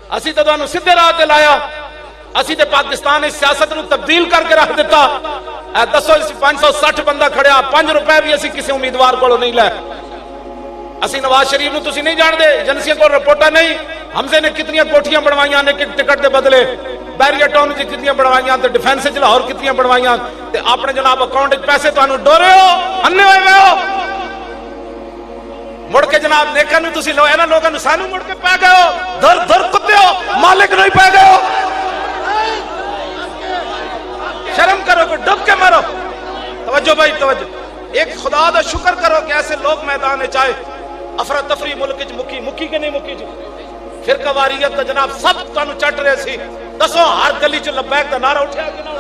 असी तो तुहानू सीधे राह ते लाया, असी तो पाकिस्तान इस सियासत नू तब्दील करके रख दिता। दसो 560 बंदा खड़िया, 5 रुपए भी असी किसी उम्मीदवार को नहीं लै। असी नवाज शरीफ नू तुसी नहीं जानते, एजेंसियों को रिपोर्टा नहीं, हमसे ने कितनी कोठियां बनवाइया ने टिकट के बदले, बैरियर टाउन च कितनी बनवाइया, डिफेंस च लाहौर कितनी बनवाइया, अपने जनाब अकाउंट पैसे तुहानू डोरे हो, अन्ने हुए हो। मुड़ के जनाब नेका नू तुसी लो, इन्हां लोगों नू सानू मुड़ के पै गए हो, धर धर कुत्ते हो, मालिक नहीं पै गए हो। शर्म करो, को डुब के मारो। तवज्जो भाई तवज्जो, एक खुदा दा शुक्र करो कि ऐसे लोग मैदान चाहे अफरा तफरी मुल्क च मुकी मुकी के नहीं मुकी जी, फिर कवारियत तो जनाब सब तुहानू चट रहे सी। दसो हर गली च लब्बैक दा नारा उठा कि ना?